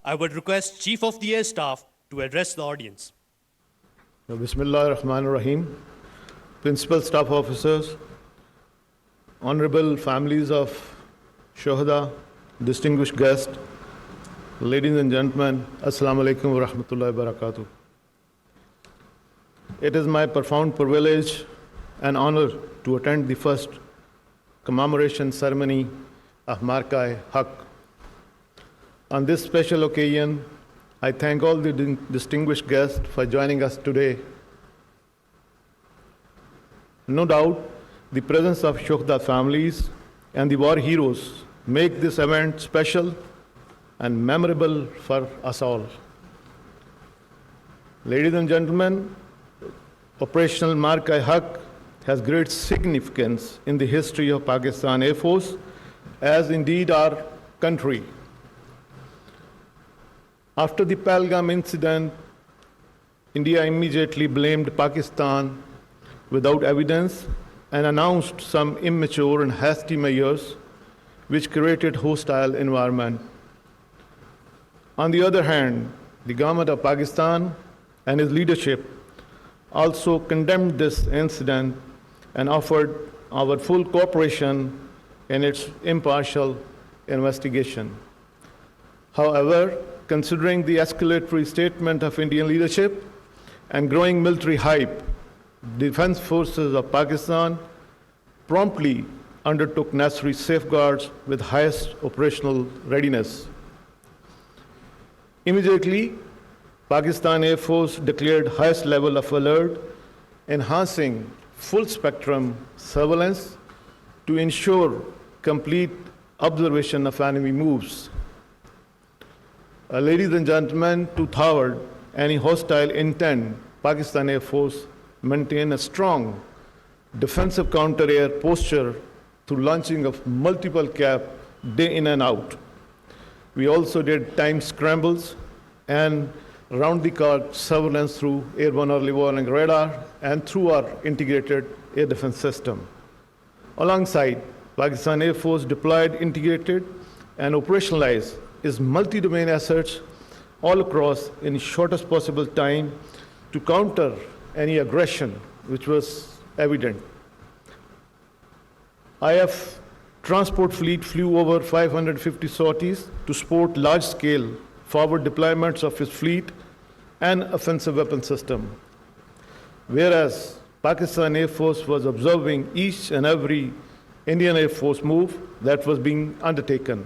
I would request Chief of the Air Staff to address the audience. Bismillah ar-Rahman ar-Rahim. Principal Staff Officers, Honorable families of Shohada, distinguished guests, ladies and gentlemen, Assalamu alaikum wa rahmatullahi wa barakatuh. It is my profound privilege and honor to attend the first commemoration ceremony of Marka-e-Haq. On this special occasion, I thank all the distinguished guests for joining us today. No doubt, the presence of Shohada families and the war heroes make this event special and memorable for us all. Ladies and gentlemen, Operational Marka-e-Haq has great significance in the history of Pakistan Air Force, as indeed our country. After the Pahalgam incident, India immediately blamed Pakistan without evidence and announced some immature and hasty measures which created hostile environment. On the other hand, the government of Pakistan and its leadership also condemned this incident and offered our full cooperation in its impartial investigation. However, considering the escalatory statement of Indian leadership and growing military hype, defense forces of Pakistan promptly undertook necessary safeguards with highest operational readiness. Immediately, Pakistan Air Force declared highest level of alert, enhancing full spectrum surveillance to ensure complete observation of enemy moves. Ladies and gentlemen, to thwart any hostile intent, Pakistan Air Force maintained a strong defensive counter-air posture through launching of multiple CAP day in and out. We also did time scrambles and round-the-clock surveillance through airborne early warning radar and through our integrated air defense system. Alongside, Pakistan Air Force deployed, integrated, and operationalized its multi-domain assets all across in the shortest possible time to counter any aggression which was evident. IF transport fleet flew over 550 sorties to support large-scale forward deployments of its fleet and offensive weapon system, whereas Pakistan Air Force was observing each and every Indian Air Force move that was being undertaken.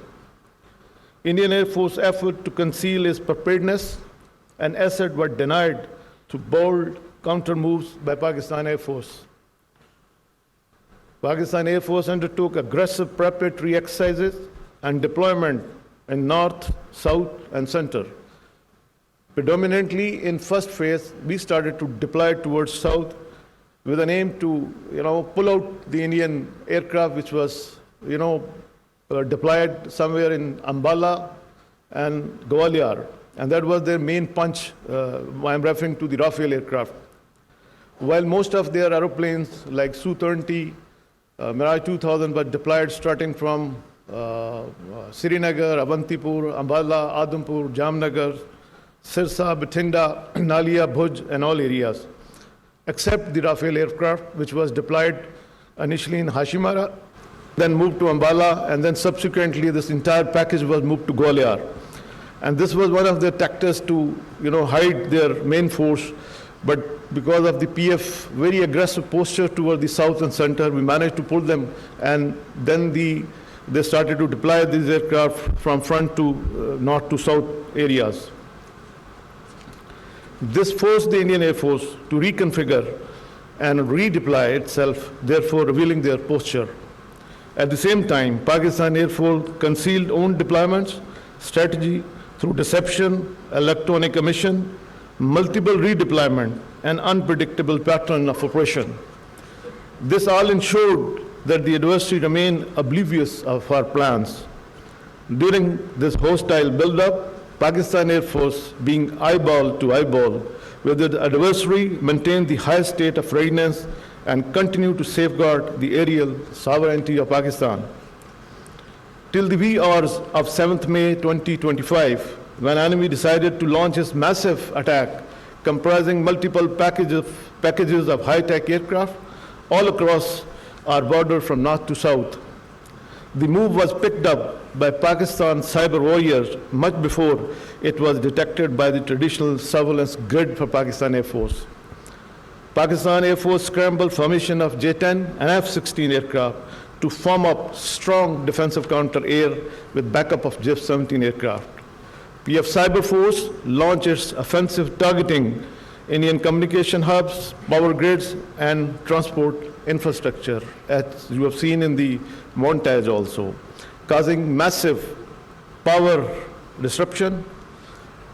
Indian Air Force effort to conceal its preparedness and assets were denied through bold counter moves by Pakistan Air Force. Pakistan Air Force undertook aggressive preparatory exercises and deployment in north, south, and center. Predominantly in first phase, we started to deploy towards south with an aim to, pull out the Indian aircraft which was, deployed somewhere in Ambala and Gwalior, and that was their main punch. I'm referring to the Rafale aircraft. While most of their aeroplanes like Su-30, Mirage 2000 were deployed starting from Srinagar, Avantipur, Ambala, Adampur, Jamnagar, Sirsa, Bathinda, Nalia, Bhuj, and all areas, except the Rafale aircraft, which was deployed initially in Hashimara, then moved to Ambala, and then subsequently this entire package was moved to Gwalior. And this was one of their tactics to, hide their main force. But because of the PF very aggressive posture toward the south and center, we managed to pull them, and then they started to deploy these aircraft from front to north to south areas. This forced the Indian Air Force to reconfigure and redeploy itself, therefore revealing their posture. At the same time, Pakistan Air Force concealed own deployments, strategy through deception, electronic emission, multiple redeployment, and unpredictable pattern of operation. This all ensured that the adversary remained oblivious of our plans. During this hostile buildup, Pakistan Air Force, being eyeball to eyeball with the adversary, maintained the highest state of readiness and continued to safeguard the aerial sovereignty of Pakistan. Till the wee hours of 7th May 2025, when enemy decided to launch his massive attack comprising multiple packages of high-tech aircraft all across our border from north to south. The move was picked up by Pakistan's cyber warriors much before it was detected by the traditional surveillance grid for Pakistan Air Force. Pakistan Air Force scrambled formation of J-10 and F-16 aircraft to form up strong defensive counter-air with backup of J-17 aircraft. PF Cyber Force launched its offensive targeting Indian communication hubs, power grids, and transport infrastructure, as you have seen in the montage also, causing massive power disruption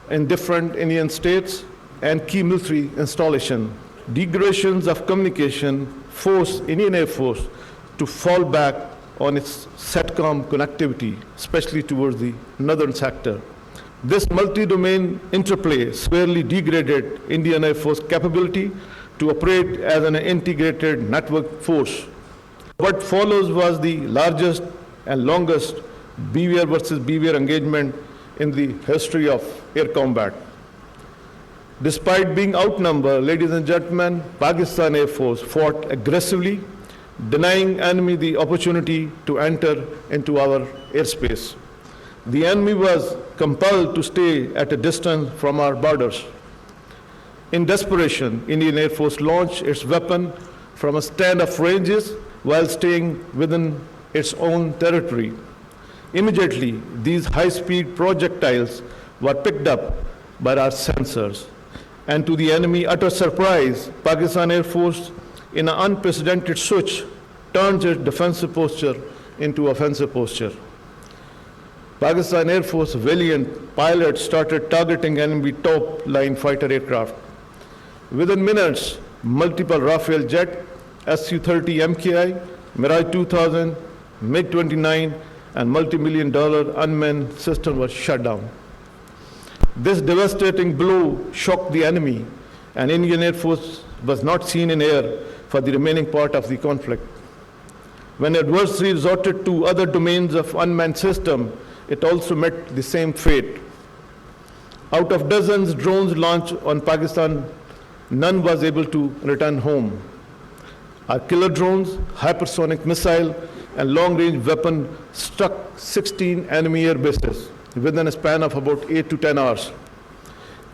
in different Indian states and key military installation. Degradations of communication forced Indian Air Force to fall back on its SATCOM connectivity, especially towards the northern sector. This multi-domain interplay severely degraded Indian Air Force capability to operate as an integrated network force. What follows was the largest and longest BVR versus BVR engagement in the history of air combat. Despite being outnumbered, ladies and gentlemen, Pakistan Air Force fought aggressively, denying enemy the opportunity to enter into our airspace. The enemy was compelled to stay at a distance from our borders. In desperation, Indian Air Force launched its weapon from a stand of ranges while staying within its own territory. Immediately, these high-speed projectiles were picked up by our sensors. And to the enemy utter surprise, Pakistan Air Force, in an unprecedented switch, turns its defensive posture into offensive posture. Pakistan Air Force valiant pilots started targeting enemy top-line fighter aircraft. Within minutes, multiple Rafale jet, Su-30 MKI, Mirage 2000, MiG-29, and multi-million-dollar unmanned system were shut down. This devastating blow shocked the enemy, and Indian Air Force was not seen in air for the remaining part of the conflict. When adversary resorted to other domains of unmanned system, it also met the same fate. Out of dozens drones launched on Pakistan, none was able to return home. Our killer drones, hypersonic missile, and long-range weapon struck 16 enemy air bases within a span of about 8 to 10 hours.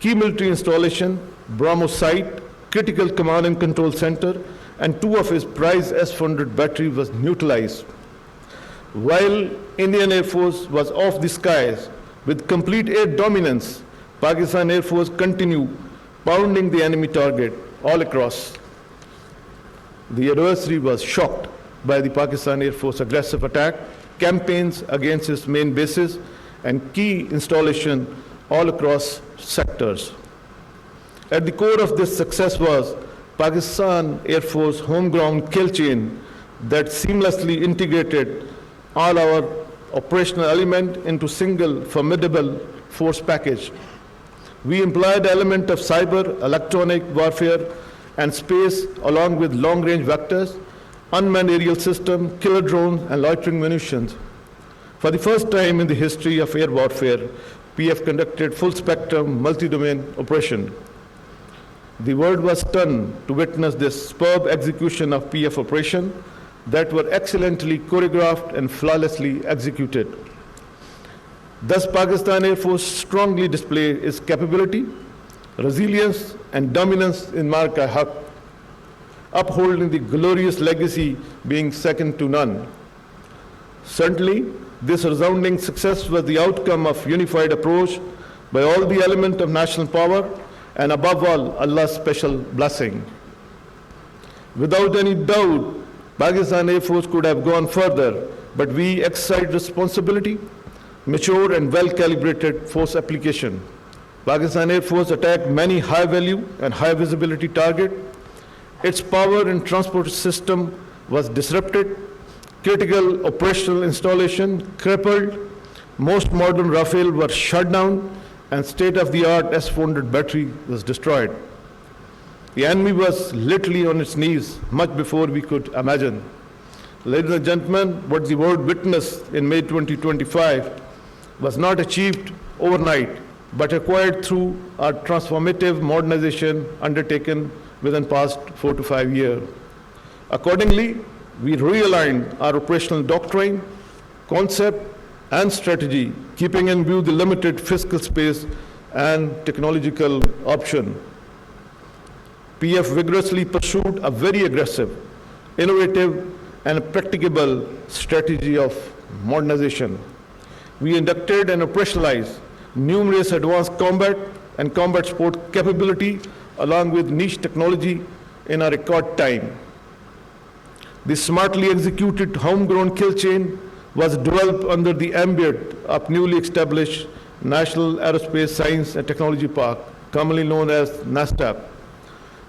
Key military installation, BrahMos site, critical command and control center, and 2 of his prized S-400 batteries was neutralized. While Indian Air Force was off the skies with complete air dominance, Pakistan Air Force continued pounding the enemy target all across. The adversary was shocked by the Pakistan Air Force aggressive attack, campaigns against its main bases, and key installation all across sectors. At the core of this success was Pakistan Air Force homegrown kill chain that seamlessly integrated all our operational element into single formidable force package. We employed the element of cyber, electronic warfare, and space along with long-range vectors, unmanned aerial system, killer drones, and loitering munitions. For the first time in the history of air warfare, PF conducted full-spectrum, multi-domain operation. The world was stunned to witness this superb execution of PF operation that were excellently choreographed and flawlessly executed. Thus, Pakistan Air Force strongly displayed its capability, resilience, and dominance in Marka-e-Haq, upholding the glorious legacy being second to none. Certainly, this resounding success was the outcome of unified approach by all the elements of national power and above all, Allah's special blessing. Without any doubt, Pakistan Air Force could have gone further, but we exercised responsibility, mature and well-calibrated force application. Pakistan Air Force attacked many high-value and high-visibility targets. Its power and transport system was disrupted, critical operational installation crippled, most modern Rafale were shut down, and state-of-the-art S-400 battery was destroyed. The enemy was literally on its knees much before we could imagine. Ladies and gentlemen, what the world witnessed in May 2025 was not achieved overnight. but acquired through our transformative modernization undertaken within past 4 to 5 years. Accordingly, we realigned our operational doctrine, concept, and strategy, keeping in view the limited fiscal space and technological option. PF vigorously pursued a very aggressive, innovative, and practicable strategy of modernization. We inducted and operationalized numerous advanced combat and combat support capability along with niche technology in a record time. The smartly executed homegrown kill chain was developed under the ambit of newly established National Aerospace Science and Technology Park, commonly known as NASTAP.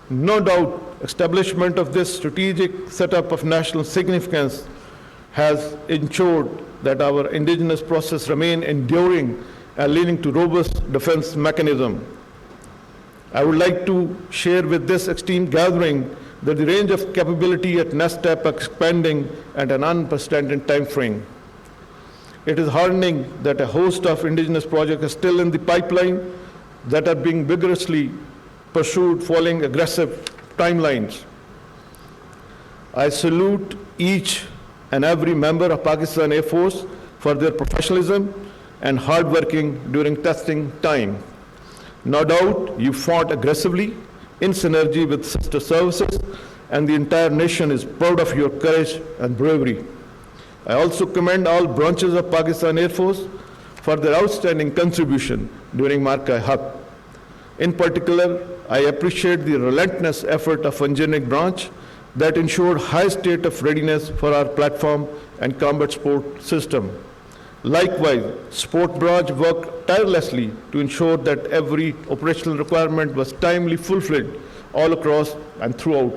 No doubt, establishment of this strategic setup of national significance has ensured that our indigenous process remain enduring and leading to robust defense mechanism. I would like to share with this esteemed gathering that the range of capability at NASTAP expanding at an unprecedented time frame. It is heartening that a host of indigenous projects are still in the pipeline that are being vigorously pursued following aggressive timelines. I salute each and every member of Pakistan Air Force for their professionalism and hard working during testing time. No doubt you fought aggressively in synergy with sister services, and the entire nation is proud of your courage and bravery. I also commend all branches of Pakistan Air Force for their outstanding contribution during Marka-e-Haq. In particular, I appreciate the relentless effort of engineering branch that ensured high state of readiness for our platform and combat support system. Likewise, support branch worked tirelessly to ensure that every operational requirement was timely fulfilled all across and throughout.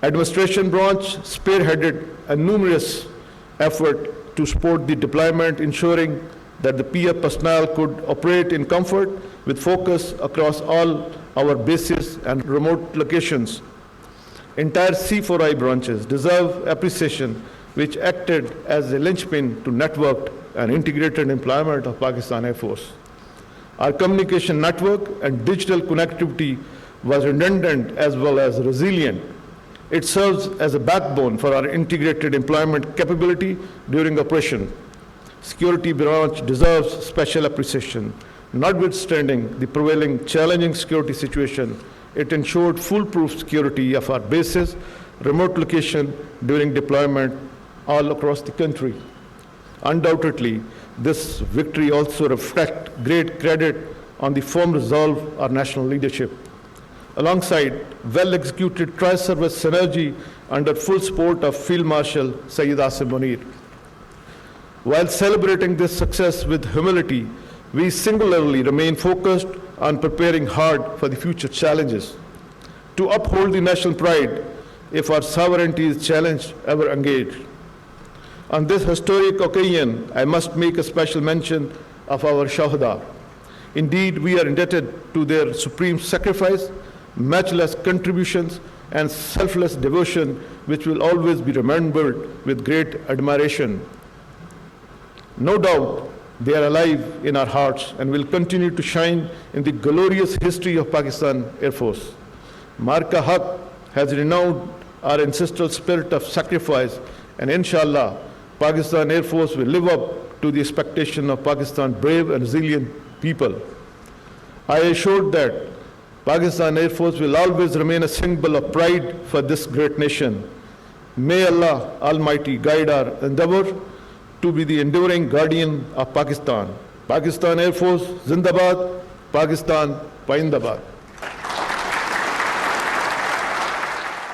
Administration branch spearheaded a numerous effort to support the deployment, ensuring that the PF personnel could operate in comfort with focus across all our bases and remote locations. Entire C4I branches deserve appreciation, which acted as a linchpin to networked and integrated employment of Pakistan Air Force. Our communication network and digital connectivity was redundant as well as resilient. It serves as a backbone for our integrated employment capability during operation. Security branch deserves special appreciation. Notwithstanding the prevailing challenging security situation, it ensured foolproof security of our bases, remote location during deployment all across the country. Undoubtedly, this victory also reflects great credit on the firm resolve of our national leadership. Alongside well-executed tri-service synergy under full support of Field Marshal Sayyid Asim Munir. While celebrating this success with humility, we singularly remain focused on preparing hard for the future challenges. To uphold the national pride, if our sovereignty is challenged, ever engaged. On this historic occasion, I must make a special mention of our Shahada. Indeed, we are indebted to their supreme sacrifice, matchless contributions, and selfless devotion, which will always be remembered with great admiration. No doubt, they are alive in our hearts and will continue to shine in the glorious history of Pakistan Air Force. Marka-e-Haq has renowned our ancestral spirit of sacrifice, and inshallah, Pakistan Air Force will live up to the expectation of Pakistan's brave and resilient people. I assure that Pakistan Air Force will always remain a symbol of pride for this great nation. May Allah Almighty guide our endeavor to be the enduring guardian of Pakistan. Pakistan Air Force, Zindabad, Pakistan, Paindabad.